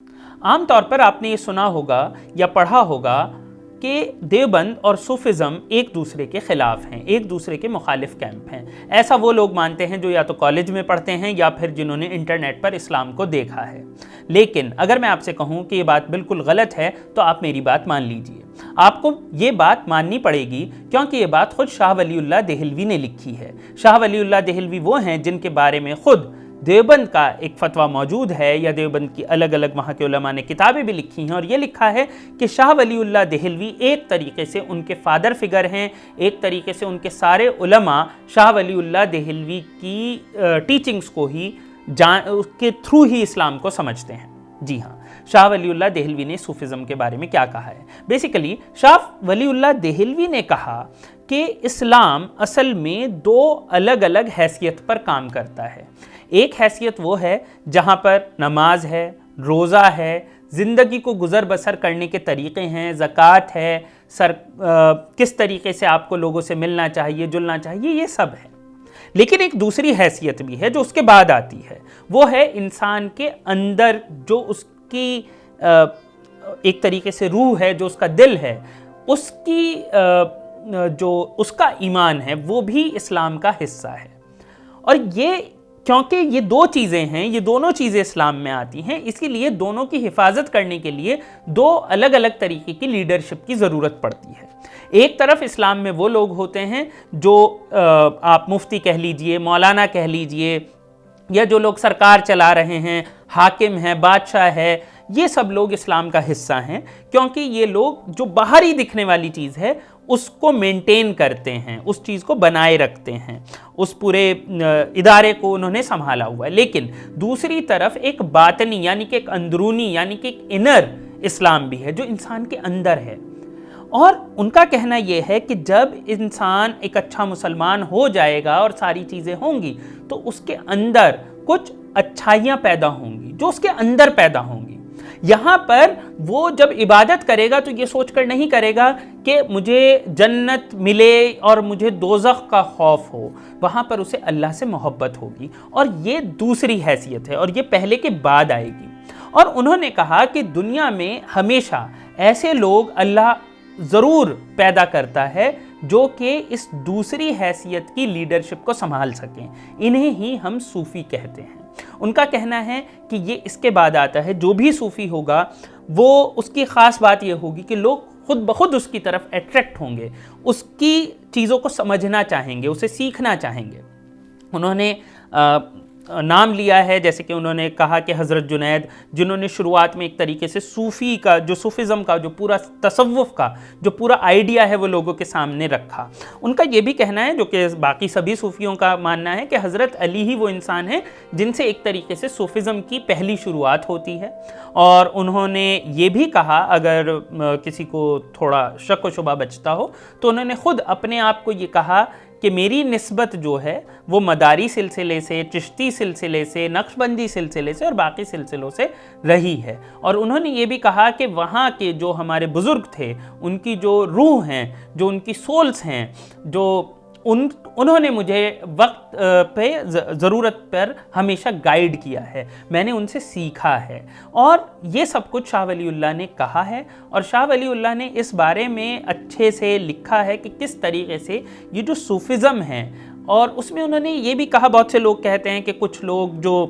عام طور پر آپ نے یہ سنا ہوگا یا پڑھا ہوگا کہ دیوبند اور صوفیزم ایک دوسرے کے خلاف ہیں، ایک دوسرے کے مخالف کیمپ ہیں۔ ایسا وہ لوگ مانتے ہیں جو یا تو کالج میں پڑھتے ہیں یا پھر جنہوں نے انٹرنیٹ پر اسلام کو دیکھا ہے۔ لیکن اگر میں آپ سے کہوں کہ یہ بات بالکل غلط ہے تو آپ میری بات مان لیجئے۔ آپ کو یہ بات ماننی پڑے گی کیونکہ یہ بات خود شاہ ولی اللہ دہلوی نے لکھی ہے۔ شاہ ولی اللہ دہلوی وہ ہیں جن کے بارے میں خود دیوبند کا ایک فتویٰ موجود ہے، یا دیوبند کی الگ الگ وہاں کے علماء نے کتابیں بھی لکھی ہیں، اور یہ لکھا ہے کہ شاہ ولی اللہ دہلوی ایک طریقے سے ان کے فادر فگر ہیں، ایک طریقے سے ان کے سارے علماء شاہ ولی اللہ دہلوی کی ٹیچنگز کو ہی اس کے تھرو ہی اسلام کو سمجھتے ہیں۔ جی ہاں، شاہ ولی اللہ دہلوی نے صوفیزم کے بارے میں کیا کہا ہے؟ بیسیکلی شاہ ولی اللہ دہلوی نے کہا کہ اسلام اصل میں دو الگ الگ حیثیت پر کام کرتا ہے۔ ایک حیثیت وہ ہے جہاں پر نماز ہے، روزہ ہے، زندگی کو گزر بسر کرنے کے طریقے ہیں، زکوٰۃ ہے، کس طریقے سے آپ کو لوگوں سے ملنا چاہیے، جلنا چاہیے، یہ سب ہے۔ لیکن ایک دوسری حیثیت بھی ہے جو اس کے بعد آتی ہے، وہ ہے انسان کے اندر جو اس کی ایک طریقے سے روح ہے، جو اس کا دل ہے، اس کی جو اس کا ایمان ہے وہ بھی اسلام کا حصہ ہے۔ اور یہ کیونکہ یہ دو چیزیں ہیں، یہ دونوں چیزیں اسلام میں آتی ہیں، اسی لیے دونوں کی حفاظت کرنے کے لیے دو الگ الگ طریقے کی لیڈرشپ کی ضرورت پڑتی ہے۔ ایک طرف اسلام میں وہ لوگ ہوتے ہیں جو آپ مفتی کہہ لیجئے، مولانا کہہ لیجئے، یا جو لوگ سرکار چلا رہے ہیں، حاکم ہے، بادشاہ ہے، یہ سب لوگ اسلام کا حصہ ہیں، کیونکہ یہ لوگ جو باہری دکھنے والی چیز ہے اس کو مینٹین کرتے ہیں، اس چیز کو بنائے رکھتے ہیں، اس پورے ادارے کو انہوں نے سنبھالا ہوا ہے۔ لیکن دوسری طرف ایک باطنی یعنی کہ ایک اندرونی یعنی کہ ایک انر اسلام بھی ہے جو انسان کے اندر ہے، اور ان کا کہنا یہ ہے کہ جب انسان ایک اچھا مسلمان ہو جائے گا اور ساری چیزیں ہوں گی تو اس کے اندر کچھ اچھائیاں پیدا ہوں گی جو اس کے اندر پیدا ہوں گی۔ یہاں پر وہ جب عبادت کرے گا تو یہ سوچ کر نہیں کرے گا کہ مجھے جنت ملے اور مجھے دوزخ کا خوف ہو، وہاں پر اسے اللہ سے محبت ہوگی، اور یہ دوسری حیثیت ہے اور یہ پہلے کے بعد آئے گی۔ اور انہوں نے کہا کہ دنیا میں ہمیشہ ایسے لوگ اللہ ضرور پیدا کرتا ہے جو کہ اس دوسری حیثیت کی لیڈرشپ کو سنبھال سکیں، انہیں ہی ہم صوفی کہتے ہیں۔ ان کا کہنا ہے کہ یہ اس کے بعد آتا ہے، جو بھی صوفی ہوگا وہ اس کی خاص بات یہ ہوگی کہ لوگ خود بخود اس کی طرف اٹریکٹ ہوں گے، اس کی چیزوں کو سمجھنا چاہیں گے، اسے سیکھنا چاہیں گے۔ انہوں نے نام لیا ہے، جیسے کہ انہوں نے کہا کہ حضرت جنید، جنہوں نے شروعات میں ایک طریقے سے صوفی کا جو صوفیزم کا جو پورا تصوف کا جو پورا آئیڈیا ہے وہ لوگوں کے سامنے رکھا۔ ان کا یہ بھی کہنا ہے، جو کہ باقی سبھی صوفیوں کا ماننا ہے، کہ حضرت علی ہی وہ انسان ہیں جن سے ایک طریقے سے صوفیزم کی پہلی شروعات ہوتی ہے۔ اور انہوں نے یہ بھی کہا، اگر کسی کو تھوڑا شک و شبہ بچتا ہو تو انہوں نے خود اپنے آپ کو یہ کہا کہ میری نسبت جو ہے وہ مداری سلسلے سے، چشتی سلسلے سے، نقشبندی سلسلے سے اور باقی سلسلوں سے رہی ہے۔ اور انہوں نے یہ بھی کہا کہ وہاں کے جو ہمارے بزرگ تھے، ان کی جو روح ہیں، جو ان کی سولز ہیں، جو انہوں نے مجھے وقت پہ ضرورت پر ہمیشہ گائیڈ کیا ہے، میں نے ان سے سیکھا ہے۔ اور یہ سب کچھ شاہ ولی اللہ نے کہا ہے، اور شاہ ولی اللہ نے اس بارے میں اچھے سے لکھا ہے کہ کس طریقے سے یہ جو صوفیزم ہے، اور اس میں انہوں نے یہ بھی کہا، بہت سے لوگ کہتے ہیں کہ کچھ لوگ جو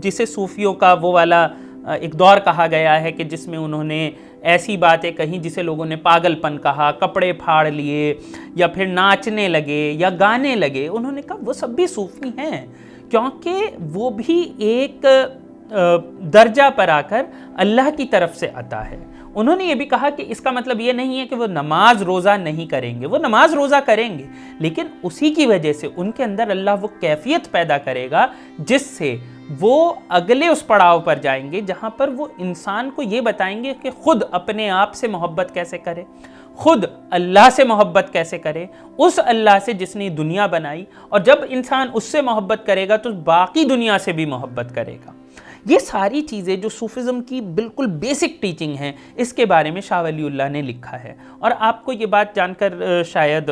جسے صوفیوں کا وہ والا ایک دور کہا گیا ہے کہ جس میں انہوں نے ایسی باتیں کہیں جسے لوگوں نے پاگل پن کہا، کپڑے پھاڑ لیے یا پھر ناچنے لگے یا گانے لگے، انہوں نے کہا وہ سب بھی صوفی ہیں، کیونکہ وہ بھی ایک درجہ پر آ کر اللہ کی طرف سے عطا ہے۔ انہوں نے یہ بھی کہا کہ اس کا مطلب یہ نہیں ہے کہ وہ نماز روزہ نہیں کریں گے، وہ نماز روزہ کریں گے، لیکن اسی کی وجہ سے ان کے اندر اللہ وہ کیفیت پیدا کرے گا جس سے وہ اگلے اس پڑاؤ پر جائیں گے جہاں پر وہ انسان کو یہ بتائیں گے کہ خود اپنے آپ سے محبت کیسے کرے، خود اللہ سے محبت کیسے کرے، اس اللہ سے جس نے دنیا بنائی، اور جب انسان اس سے محبت کرے گا تو باقی دنیا سے بھی محبت کرے گا۔ یہ ساری چیزیں جو صوفیزم کی بالکل بیسک ٹیچنگ ہیں، اس کے بارے میں شاہ ولی اللہ نے لکھا ہے۔ اور آپ کو یہ بات جان کر شاید